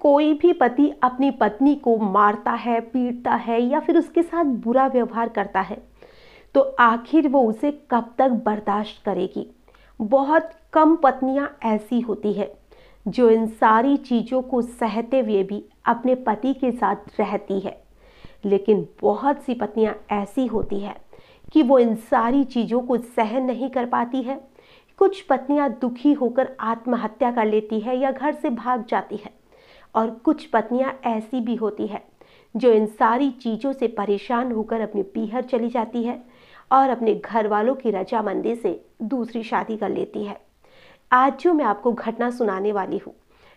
कोई भी पति अपनी पत्नी को मारता है, पीटता है या फिर उसके साथ बुरा व्यवहार करता है तो आखिर वो उसे कब तक बर्दाश्त करेगी। बहुत कम पत्नियां ऐसी होती है जो इन सारी चीज़ों को सहते हुए भी अपने पति के साथ रहती है, लेकिन बहुत सी पत्नियां ऐसी होती है कि वो इन सारी चीज़ों को सहन नहीं कर पाती है। कुछ पत्नियां दुखी होकर आत्महत्या कर लेती है या घर से भाग जाती है, और कुछ पत्नियां ऐसी भी होती है जो इन सारी चीज़ों से परेशान होकर अपने पीहर चली जाती है और अपने घर वालों की रजामंदी से दूसरी शादी कर लेती है। आज जो मैं आपको घटना सुनाने वाली हूँ,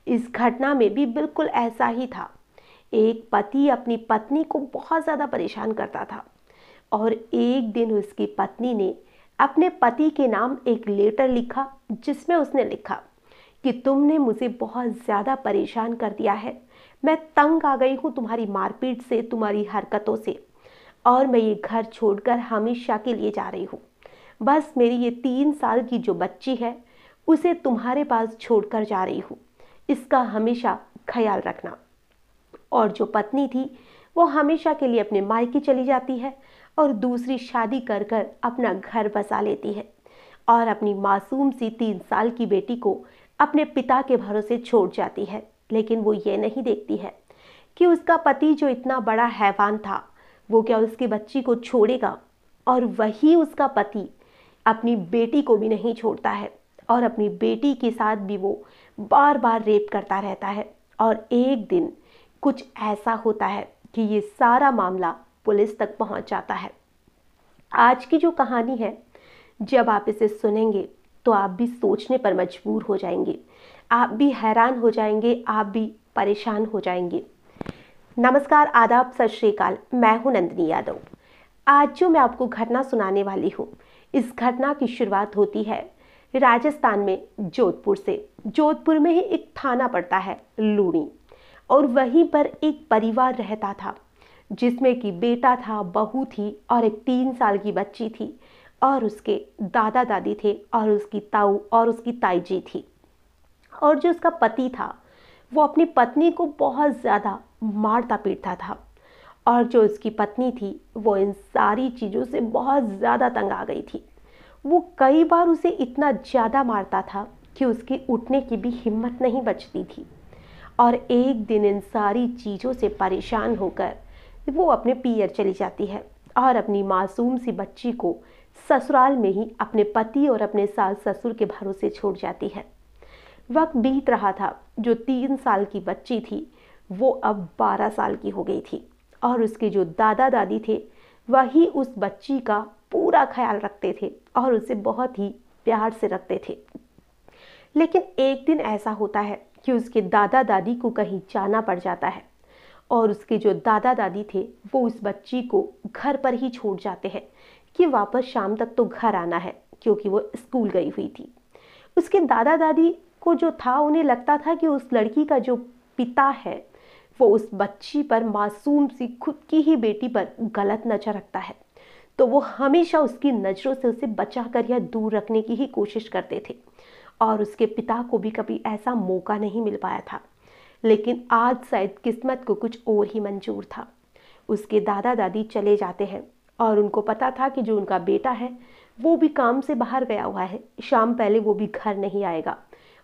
इस घटना में भी बिल्कुल ऐसा ही था। एक पति अपनी पत्नी को बहुत ज़्यादा परेशान करता था और एक दिन उसकी पत्नी ने अपने पति के नाम एक लेटर लिखा, जिसमें उसने लिखा कि तुमने मुझे बहुत ज़्यादा परेशान कर दिया है, मैं तंग आ गई हूँ तुम्हारी मारपीट से, तुम्हारी हरकतों से, और मैं ये घर छोड़कर हमेशा के लिए जा रही हूँ। बस मेरी ये 3 साल की जो बच्ची है उसे तुम्हारे पास छोड़कर जा रही हूँ, इसका हमेशा ख्याल रखना। और जो पत्नी थी वो हमेशा के लिए अपने मायके चली जाती है और दूसरी शादी कर कर अपना घर बसा लेती है और अपनी मासूम सी 3 साल की बेटी को अपने पिता के भरोसे छोड़ जाती है। लेकिन वो ये नहीं देखती है कि उसका पति जो इतना बड़ा हैवान था वो क्या उसकी बच्ची को छोड़ेगा। और वही उसका पति अपनी बेटी को भी नहीं छोड़ता है और अपनी बेटी के साथ भी वो बार बार रेप करता रहता है। और एक दिन कुछ ऐसा होता है कि ये सारा मामला पुलिस तक पहुंच जाता है। आज की जो कहानी है, जब आप इसे सुनेंगे तो आप भी सोचने पर मजबूर हो जाएंगे, आप भी हैरान हो जाएंगे, आप भी परेशान हो जाएंगे। नमस्कार, आदाब, सत श्री अकाल, मैं हूं नंदिनी यादव। आज जो मैं आपको घटना सुनाने वाली हूं, इस घटना की शुरुआत होती है राजस्थान में जोधपुर से। जोधपुर में ही एक थाना पड़ता है लूणी, और वहीं पर एक परिवार रहता था जिसमें कि बेटा था, बहू थी और एक 3 साल की बच्ची थी, और उसके दादा दादी थे और उसकी ताऊ और उसकी ताई जी थी। और जो उसका पति था वो अपनी पत्नी को बहुत ज़्यादा मारता पीटता था, और जो उसकी पत्नी थी वो इन सारी चीज़ों से बहुत ज़्यादा तंग आ गई थी। वो कई बार उसे इतना ज़्यादा मारता था कि उसके उठने की भी हिम्मत नहीं बचती थी। और एक दिन इन सारी चीज़ों से परेशान होकर वो अपने पियर चली जाती है और अपनी मासूम सी बच्ची को ससुराल में ही अपने पति और अपने सास ससुर के भरोसे छोड़ जाती है। वक्त बीत रहा था, जो 3 साल की बच्ची थी वो अब 12 साल की हो गई थी, और उसके जो दादा दादी थे वही उस बच्ची का पूरा ख्याल रखते थे और उसे बहुत ही प्यार से रखते थे। लेकिन एक दिन ऐसा होता है कि उसके दादा दादी को कहीं जाना पड़ जाता है, और उसके जो दादा दादी थे वो उस बच्ची को घर पर ही छोड़ जाते हैं कि वापस शाम तक तो घर आना है, क्योंकि वो स्कूल गई हुई थी। उसके दादा दादी को जो था, उन्हें लगता था कि उस लड़की का जो पिता है वो उस बच्ची पर, मासूम सी खुद की ही बेटी पर गलत नजर रखता है, तो वो हमेशा उसकी नज़रों से उसे बचा कर या दूर रखने की ही कोशिश करते थे। और उसके पिता को भी कभी ऐसा मौका नहीं मिल पाया था, लेकिन आज शायद किस्मत को कुछ और ही मंजूर था। उसके दादा दादी चले जाते हैं और उनको पता था कि जो उनका बेटा है वो भी काम से बाहर गया हुआ है, शाम पहले वो भी घर नहीं आएगा।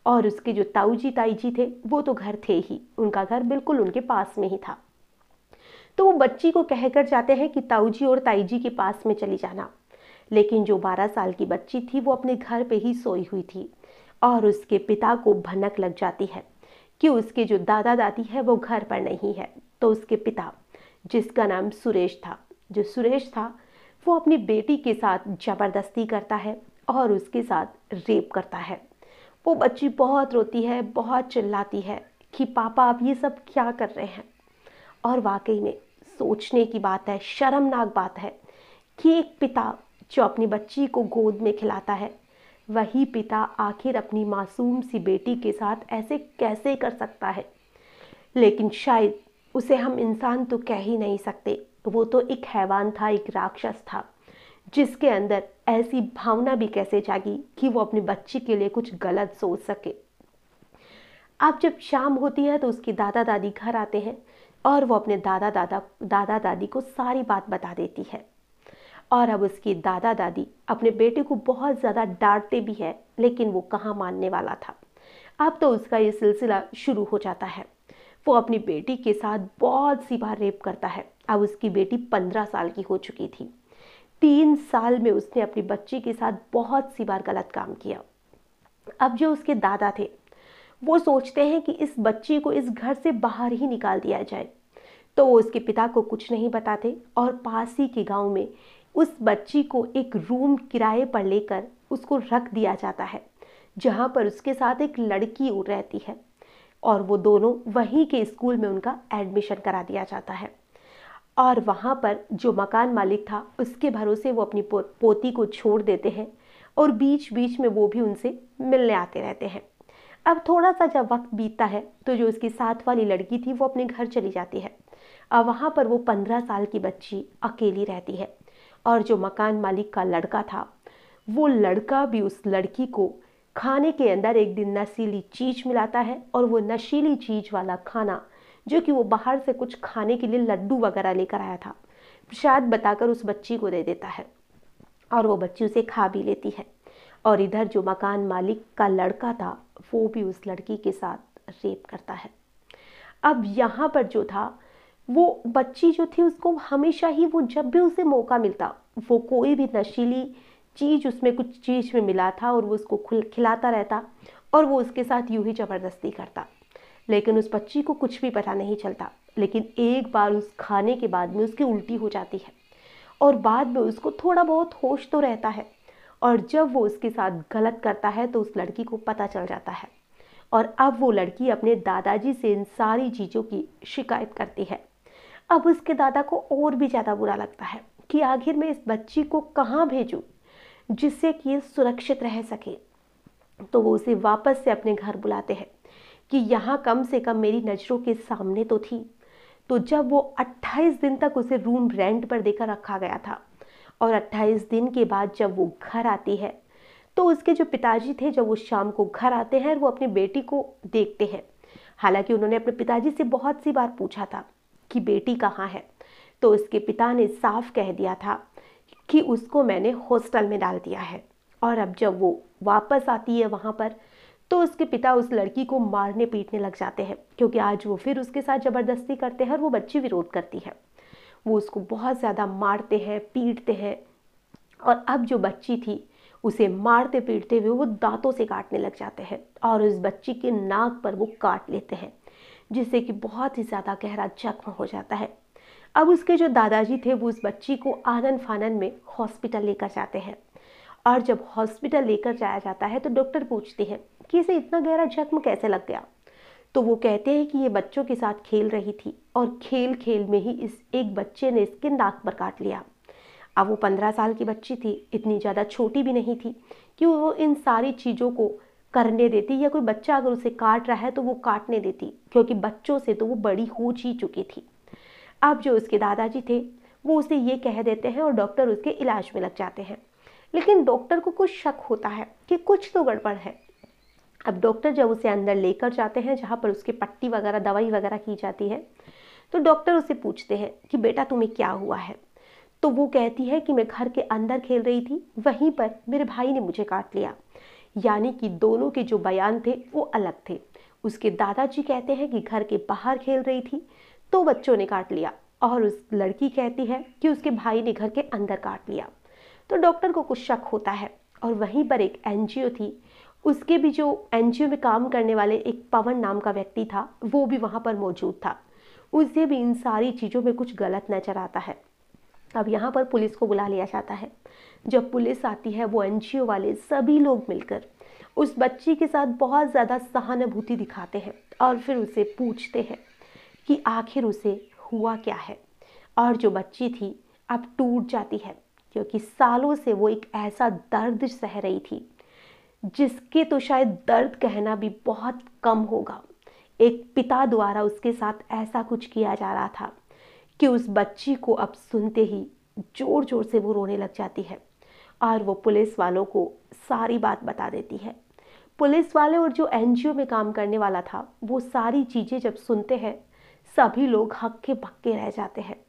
और उसके जो ताऊ जी ताई जी थे वो तो घर थे ही, उनका घर बिल्कुल उनके पास में ही था। तो वो बच्ची को कहकर जाते हैं कि ताऊ जी और ताई जी के पास में चली जाना। लेकिन जो 12 साल की बच्ची थी वो अपने घर पे ही सोई हुई थी, और उसके पिता को भनक लग जाती है कि उसके जो दादा दादी है वो घर पर नहीं है। तो उसके पिता, जिसका नाम सुरेश था, जो सुरेश था वो अपनी बेटी के साथ ज़बरदस्ती करता है और उसके साथ रेप करता है। वो बच्ची बहुत रोती है, बहुत चिल्लाती है कि पापा आप ये सब क्या कर रहे हैं। और वाकई में सोचने की बात है, शर्मनाक बात है कि एक पिता जो अपनी बच्ची को गोद में खिलाता है, वही पिता आखिर अपनी मासूम सी बेटी के साथ ऐसे कैसे कर सकता है। लेकिन शायद उसे हम इंसान तो कह ही नहीं सकते, वो तो एक हैवान था, एक राक्षस था, जिसके अंदर ऐसी भावना भी कैसे जागी कि वो अपनी बच्ची के लिए कुछ गलत सोच सके। अब जब शाम होती है तो उसके दादा दादी घर आते हैं और वो अपने दादा दादी को सारी बात बता देती है। और अब उसकी दादा दादी अपने बेटे को बहुत ज़्यादा डांटते भी है, लेकिन वो कहाँ मानने वाला था। अब तो उसका ये सिलसिला शुरू हो जाता है। वो अपनी बेटी के साथ बहुत सी बार रेप करता है। अब उसकी बेटी 15 साल की हो चुकी थी। 3 साल में उसने अपनी बच्ची के साथ बहुत सी बार गलत काम किया। अब जो उसके दादा थे वो सोचते हैं कि इस बच्ची को इस घर से बाहर ही निकाल दिया जाए। तो वो उसके पिता को कुछ नहीं बताते और पास ही के गांव में उस बच्ची को एक रूम किराए पर लेकर उसको रख दिया जाता है, जहां पर उसके साथ एक लड़की रहती है और वो दोनों वहीं के स्कूल में उनका एडमिशन करा दिया जाता है। और वहाँ पर जो मकान मालिक था उसके भरोसे वो अपनी पोती को छोड़ देते हैं और बीच बीच में वो भी उनसे मिलने आते रहते हैं। अब थोड़ा सा जब वक्त बीतता है तो जो उसकी साथ वाली लड़की थी वो अपने घर चली जाती है। अब वहाँ पर वो 15 साल की बच्ची अकेली रहती है और जो मकान मालिक का लड़का था वो लड़का भी उस लड़की को खाने के अंदर एक दिन नशीली चीज मिलाता है और वो नशीली चीज वाला खाना जो कि वो बाहर से कुछ खाने के लिए लड्डू वगैरह लेकर आया था शायद बताकर उस बच्ची को दे देता है और वो बच्ची उसे खा भी लेती है। और इधर जो मकान मालिक का लड़का था वो भी उस लड़की के साथ रेप करता है। अब यहाँ पर जो था वो बच्ची जो थी उसको हमेशा ही वो जब भी उसे मौका मिलता वो कोई भी नशीली चीज उसमें कुछ चीज में मिला था और वो उसको खिलाता रहता और वो उसके साथ यूं ही जबरदस्ती करता। लेकिन उस बच्ची को कुछ भी पता नहीं चलता। लेकिन एक बार उस खाने के बाद में उसकी उल्टी हो जाती है और बाद में उसको थोड़ा बहुत होश तो रहता है और जब वो उसके साथ गलत करता है तो उस लड़की को पता चल जाता है और अब वो लड़की अपने दादाजी से इन सारी चीज़ों की शिकायत करती है। अब उसके दादा को और भी ज़्यादा बुरा लगता है कि आखिर मैं इस बच्ची को कहाँ भेजूं जिससे कि ये सुरक्षित रह सके। तो वो उसे वापस से अपने घर बुलाते हैं कि यहाँ कम से कम मेरी नज़रों के सामने तो थी। तो जब वो 28 दिन तक उसे रूम रेंट पर देकर रखा गया था और 28 दिन के बाद जब वो घर आती है तो उसके जो पिताजी थे जब वो शाम को घर आते हैं वो अपनी बेटी को देखते हैं। हालांकि उन्होंने अपने पिताजी से बहुत सी बार पूछा था कि बेटी कहाँ है, तो उसके पिता ने साफ कह दिया था कि उसको मैंने हॉस्टल में डाल दिया है। और अब जब वो वापस आती है वहाँ पर तो उसके पिता उस लड़की को मारने पीटने लग जाते हैं क्योंकि आज वो फिर उसके साथ ज़बरदस्ती करते हैं और वो बच्ची विरोध करती है। वो उसको बहुत ज़्यादा मारते हैं पीटते हैं और अब जो बच्ची थी उसे मारते पीटते हुए वो दांतों से काटने लग जाते हैं और उस बच्ची के नाक पर वो काट लेते हैं जिससे कि बहुत ही ज़्यादा गहरा जख्म हो जाता है। अब उसके जो दादाजी थे वो उस बच्ची को आनन फानन में हॉस्पिटल लेकर जाते हैं और जब हॉस्पिटल लेकर जाया जाता है तो डॉक्टर पूछते हैं कि इसे इतना गहरा जख्म कैसे लग गया। तो वो कहते हैं कि ये बच्चों के साथ खेल रही थी और खेल खेल में ही इस एक बच्चे ने इसके नाक पर काट लिया। अब वो 15 साल की बच्ची थी, इतनी ज़्यादा छोटी भी नहीं थी कि वो इन सारी चीज़ों को करने देती या कोई बच्चा अगर उसे काट रहा है तो वो काटने देती क्योंकि बच्चों से तो वो बड़ी हो ही चुकी थी। अब जो उसके दादाजी थे वो उसे ये कह देते हैं और डॉक्टर उसके इलाज में लग जाते हैं। लेकिन डॉक्टर को कुछ शक होता है कि कुछ तो गड़बड़ है। अब डॉक्टर जब उसे अंदर लेकर जाते हैं जहाँ पर उसके पट्टी वगैरह दवाई वगैरह की जाती है तो डॉक्टर उसे पूछते हैं कि बेटा तुम्हें क्या हुआ है। तो वो कहती है कि मैं घर के अंदर खेल रही थी, वहीं पर मेरे भाई ने मुझे काट लिया। यानी कि दोनों के जो बयान थे वो अलग थे। उसके दादाजी कहते हैं कि घर के बाहर खेल रही थी तो बच्चों ने काट लिया और उस लड़की कहती है कि उसके भाई ने घर के अंदर काट लिया। तो डॉक्टर को कुछ शक होता है और वहीं पर एक एनजीओ थी, उसके भी जो एनजीओ में काम करने वाले एक पवन नाम का व्यक्ति था वो भी वहाँ पर मौजूद था। उसे भी इन सारी चीज़ों में कुछ गलत नजर आता है। अब यहाँ पर पुलिस को बुला लिया जाता है। जब पुलिस आती है वो एनजीओ वाले सभी लोग मिलकर उस बच्ची के साथ बहुत ज़्यादा सहानुभूति दिखाते हैं और फिर उसे पूछते हैं कि आखिर उसे हुआ क्या है। और जो बच्ची थी अब टूट जाती है क्योंकि सालों से वो एक ऐसा दर्द सह रही थी जिसके तो शायद दर्द कहना भी बहुत कम होगा। एक पिता द्वारा उसके साथ ऐसा कुछ किया जा रहा था कि उस बच्ची को अब सुनते ही जोर जोर से वो रोने लग जाती है और वो पुलिस वालों को सारी बात बता देती है। पुलिस वाले और जो एनजीओ में काम करने वाला था, वो सारी चीज़ें जब सुनते हैं, सभी लोग हक्के बक्के रह जाते हैं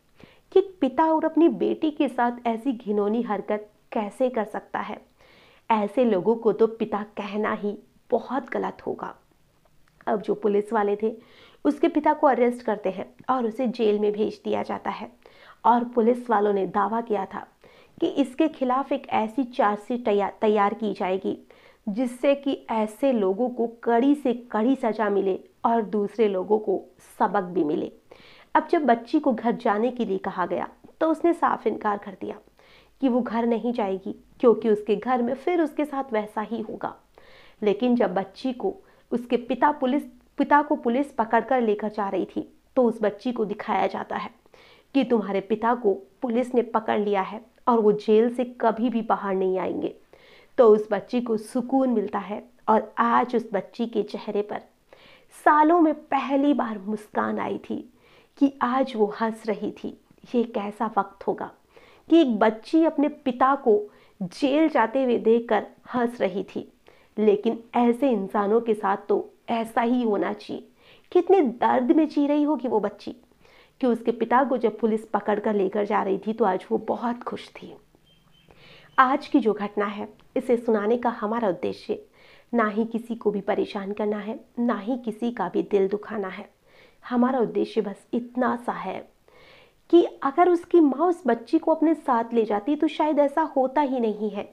कि पिता और अपनी बेटी के साथ ऐसी घिनौनी हरकत कैसे कर सकता है। ऐसे लोगों को तो पिता कहना ही बहुत गलत होगा। अब जो पुलिस वाले थे, उसके पिता को अरेस्ट करते हैं और उसे जेल में भेज दिया जाता है। और पुलिस वालों ने दावा किया था कि इसके खिलाफ एक ऐसी चार्जशीट तैयार की जाएगी जिससे कि ऐसे लोगों को कड़ी से कड़ी सजा मिले और दूसरे लोगों को सबक भी मिले। अब जब बच्ची को घर जाने के लिए कहा गया तो उसने साफ इनकार कर दिया कि वो घर नहीं जाएगी, क्योंकि उसके घर में फिर उसके साथ वैसा ही होगा। लेकिन जब बच्ची को उसके पिता को पुलिस पकड़कर लेकर जा रही थी, तो उस बच्ची को दिखाया जाता है कि तुम्हारे पिता को पुलिस ने पकड़ लिया है और वो जेल से कभी भी बाहर नहीं आएंगे। तो उस बच्ची को सुकून मिलता है और आज उस बच्ची के चेहरे पर सालों में पहली बार मुस्कान आई थी कि आज वो हंस रही थी। ये कैसा वक्त होगा कि एक बच्ची अपने पिता को जेल जाते हुए देखकर हंस रही थी। लेकिन ऐसे इंसानों के साथ तो ऐसा ही होना चाहिए। कितने दर्द में जी रही होगी वो बच्ची कि उसके पिता को जब पुलिस पकड़ कर लेकर जा रही थी तो आज वो बहुत खुश थी। आज की जो घटना है, इसे सुनाने का हमारा उद्देश्य ना ही किसी को भी परेशान करना है, ना ही किसी का भी दिल दुखाना है। हमारा उद्देश्य बस इतना सा है कि अगर उसकी माँ उस बच्ची को अपने साथ ले जाती तो शायद ऐसा होता ही नहीं है।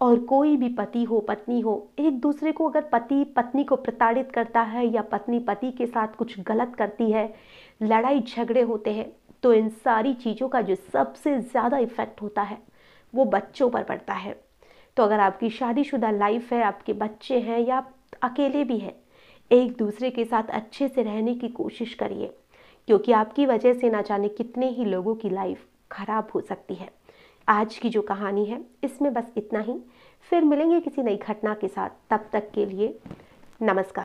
और कोई भी पति हो पत्नी हो, एक दूसरे को अगर पति पत्नी को प्रताड़ित करता है या पत्नी पति के साथ कुछ गलत करती है, लड़ाई झगड़े होते हैं, तो इन सारी चीज़ों का जो सबसे ज़्यादा इफ़ेक्ट होता है वो बच्चों पर पड़ता है। तो अगर आपकी शादीशुदा लाइफ है, आपके बच्चे हैं या आप अकेले भी हैं, एक दूसरे के साथ अच्छे से रहने की कोशिश करिए, क्योंकि आपकी वजह से ना जाने कितने ही लोगों की लाइफ खराब हो सकती है। आज की जो कहानी है इसमें बस इतना ही। फिर मिलेंगे किसी नई घटना के साथ। तब तक के लिए नमस्कार।